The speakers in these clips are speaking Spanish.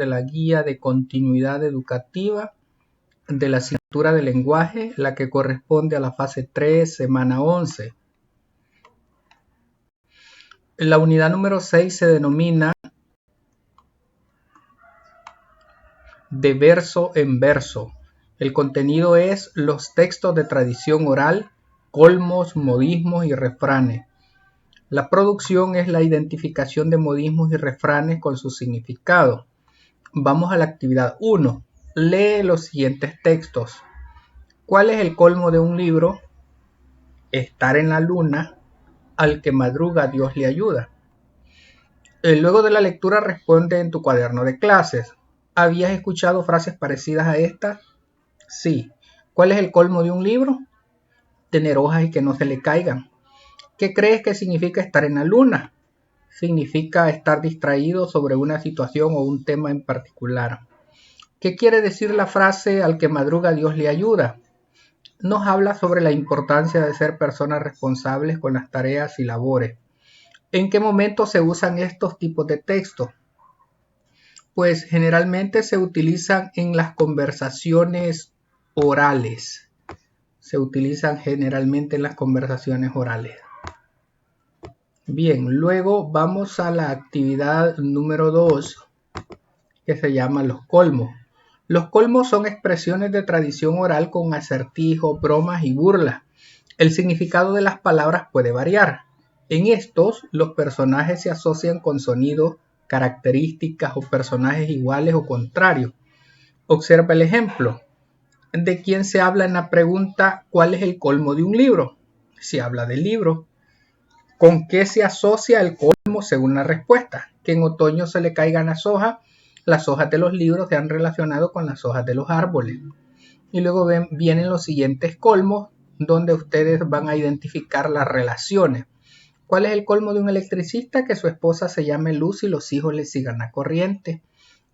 de la guía de continuidad educativa de la asignatura de lenguaje, la que corresponde a la fase 3, semana 11. La unidad número 6 se denomina de verso en verso. El contenido es los textos de tradición oral, colmos, modismos y refranes. La producción es la identificación de modismos y refranes con su significado. Vamos a la actividad 1. Lee los siguientes textos. ¿Cuál es el colmo de un libro? Estar en la luna, al que madruga Dios le ayuda. Luego de la lectura responde en tu cuaderno de clases. ¿Habías escuchado frases parecidas a esta? Sí. ¿Cuál es el colmo de un libro? Tener hojas y que no se le caigan. ¿Qué crees que significa estar en la luna? Significa estar distraído sobre una situación o un tema en particular. ¿Qué quiere decir la frase al que madruga Dios le ayuda? Nos habla sobre la importancia de ser personas responsables con las tareas y labores. ¿En qué momento se usan estos tipos de textos? Pues generalmente se utilizan en las conversaciones orales. Se utilizan generalmente en las conversaciones orales. Bien, luego vamos a la actividad número 2, que se llama los colmos. Los colmos son expresiones de tradición oral con acertijos, bromas y burlas. El significado de las palabras puede variar. En estos, los personajes se asocian con sonidos, características o personajes iguales o contrarios. Observa el ejemplo. ¿De quién se habla en la pregunta ¿cuál es el colmo de un libro? Se habla del libro. ¿Con qué se asocia el colmo según la respuesta? Que en otoño se le caigan las hojas de los libros se han relacionado con las hojas de los árboles. Y luego vienen los siguientes colmos, donde ustedes van a identificar las relaciones. ¿Cuál es el colmo de un electricista? Que su esposa se llame Luz y los hijos le sigan la corriente.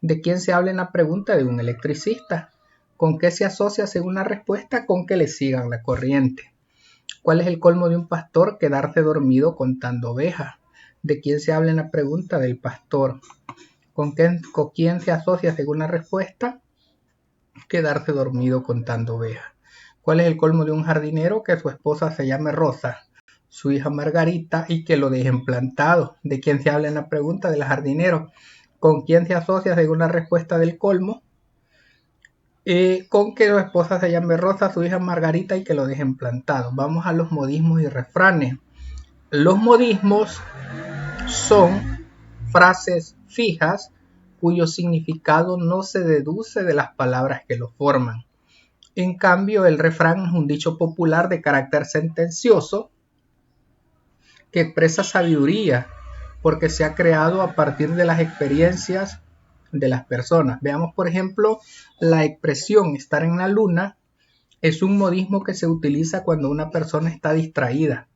¿De quién se habla en la pregunta? De un electricista. ¿Con qué se asocia según la respuesta? Con que le sigan la corriente. ¿Cuál es el colmo de un pastor? Quedarse dormido contando ovejas. ¿De quién se habla en la pregunta? Del pastor. ¿Con quién se asocia según la respuesta? Quedarse dormido contando ovejas. ¿Cuál es el colmo de un jardinero? Que su esposa se llame Rosa, su hija Margarita y que lo dejen plantado. ¿De quién se habla en la pregunta? Del jardinero. ¿Con quién se asocia según la respuesta del colmo? Con que su esposa se llame Rosa, su hija Margarita y que lo dejen plantado. Vamos a los modismos y refranes. Los modismos son frases fijas cuyo significado no se deduce de las palabras que lo forman. En cambio, el refrán es un dicho popular de carácter sentencioso que expresa sabiduría porque se ha creado a partir de las experiencias de las personas. Veamos, por ejemplo, la expresión estar en la luna es un modismo que se utiliza cuando una persona está distraída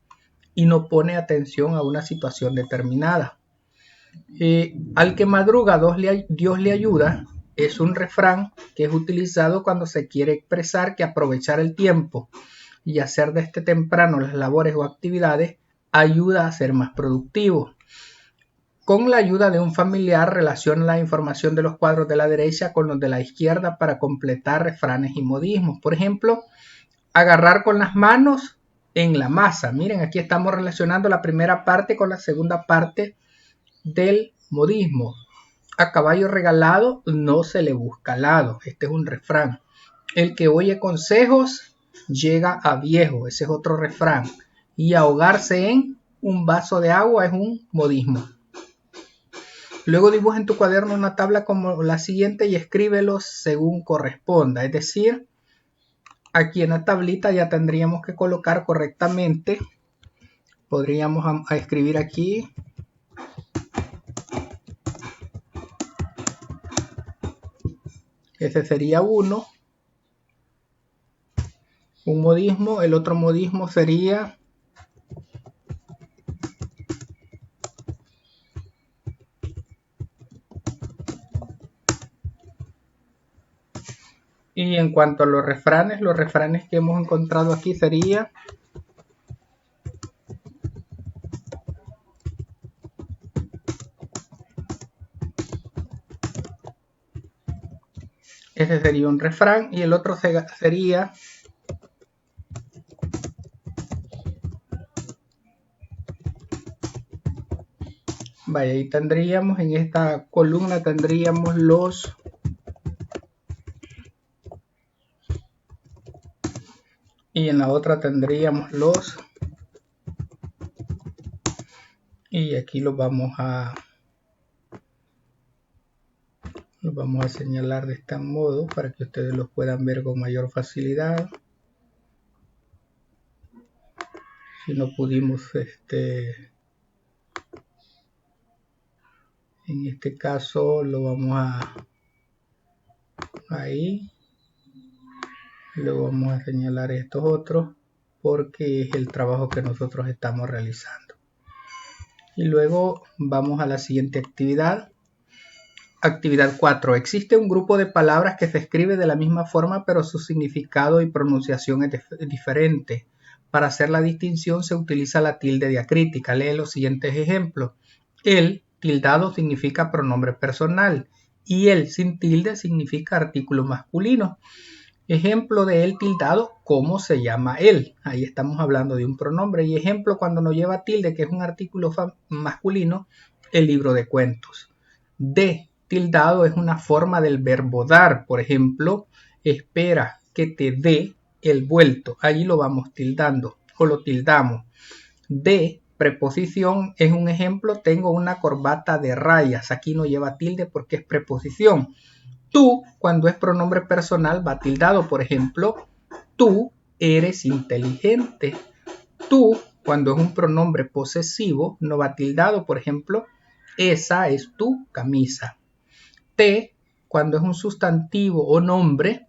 y no pone atención a una situación determinada. Al que madruga Dios le ayuda es un refrán que es utilizado cuando se quiere expresar que aprovechar el tiempo y hacer desde temprano las labores o actividades ayuda a ser más productivo. Con la ayuda de un familiar relaciona la información de los cuadros de la derecha con los de la izquierda para completar refranes y modismos. Por ejemplo, agarrar con las manos en la masa. Miren, aquí estamos relacionando la primera parte con la segunda parte del modismo. A caballo regalado no se le busca lado. Este es un refrán. El que oye consejos llega a viejo. Ese es otro refrán. Y ahogarse en un vaso de agua es un modismo. Luego dibuja en tu cuaderno una tabla como la siguiente y escríbelos según corresponda. Es decir, aquí en la tablita ya tendríamos que colocar correctamente. Podríamos escribir aquí. Ese sería uno. Un modismo. El otro modismo sería y en cuanto a los refranes que hemos encontrado aquí sería Ese sería un refrán y el otro sería vaya, ahí tendríamos en esta columna tendríamos los y en la otra tendríamos los y aquí los vamos a señalar de este modo para que ustedes los puedan ver con mayor facilidad. Si no pudimos en este caso lo vamos a ahí, luego vamos a señalar estos otros porque es el trabajo que nosotros estamos realizando. Y luego vamos a la siguiente actividad. Actividad 4. Existe un grupo de palabras que se escribe de la misma forma, pero su significado y pronunciación es diferente. Para hacer la distinción se utiliza la tilde diacrítica. Lee los siguientes ejemplos. El tildado significa pronombre personal y el sin tilde significa artículo masculino. Ejemplo de el tildado, ¿cómo se llama él? Ahí estamos hablando de un pronombre. Y ejemplo cuando no lleva tilde, que es un artículo masculino, el libro de cuentos. De tildado es una forma del verbo dar. Por ejemplo, espera que te dé el vuelto. Allí lo vamos tildando o lo tildamos. De preposición es un ejemplo. Tengo una corbata de rayas. Aquí no lleva tilde porque es preposición. Tú, cuando es pronombre personal, va tildado. Por ejemplo, tú eres inteligente. Tú, cuando es un pronombre posesivo, no va tildado. Por ejemplo, esa es tu camisa. Te, cuando es un sustantivo o nombre,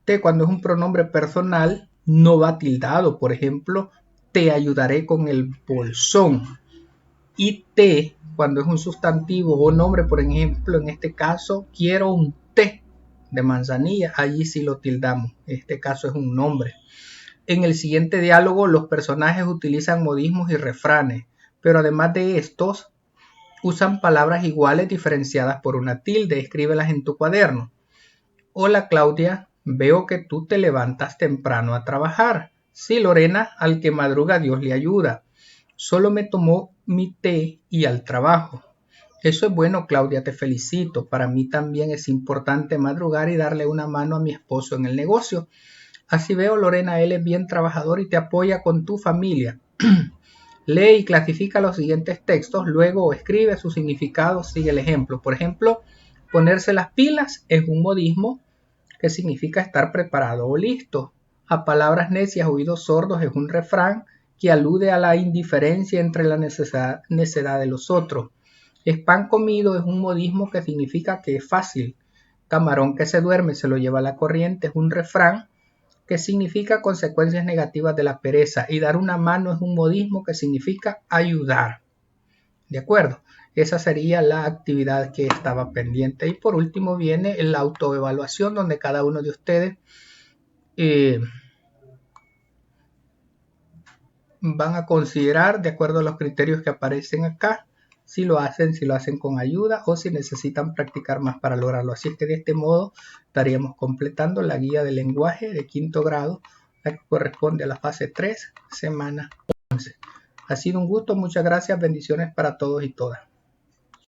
te, cuando es un pronombre personal, no va tildado. Por ejemplo, te ayudaré con el bolsón. Y té, cuando es un sustantivo o nombre, por ejemplo, en este caso, quiero un té de manzanilla, allí sí lo tildamos. En este caso es un nombre. En el siguiente diálogo, los personajes utilizan modismos y refranes, pero además de estos, usan palabras iguales diferenciadas por una tilde. Escríbelas en tu cuaderno. Hola Claudia, veo que tú te levantas temprano a trabajar. Sí, Lorena, al que madruga Dios le ayuda. Solo me tomó mi té y al trabajo. Eso es bueno, Claudia, te felicito. Para mí también es importante madrugar y darle una mano a mi esposo en el negocio. Así veo, Lorena, él es bien trabajador y te apoya con tu familia. Lee y clasifica los siguientes textos, luego escribe su significado, sigue el ejemplo. Por ejemplo, ponerse las pilas es un modismo que significa estar preparado o listo. A palabras necias, oídos sordos es un refrán que alude a la indiferencia entre la necedad de los otros. Es pan comido es un modismo que significa que es fácil. Camarón que se duerme se lo lleva la corriente es un refrán que significa consecuencias negativas de la pereza. Y dar una mano es un modismo que significa ayudar. ¿De acuerdo? Esa sería la actividad que estaba pendiente. Y por último viene la autoevaluación, donde cada uno de ustedes van a considerar, de acuerdo a los criterios que aparecen acá, si lo hacen con ayuda o si necesitan practicar más para lograrlo. Así es que de este modo estaríamos completando la guía de lenguaje de quinto grado, la que corresponde a la fase 3, semana 11. Ha sido un gusto, muchas gracias, bendiciones para todos y todas.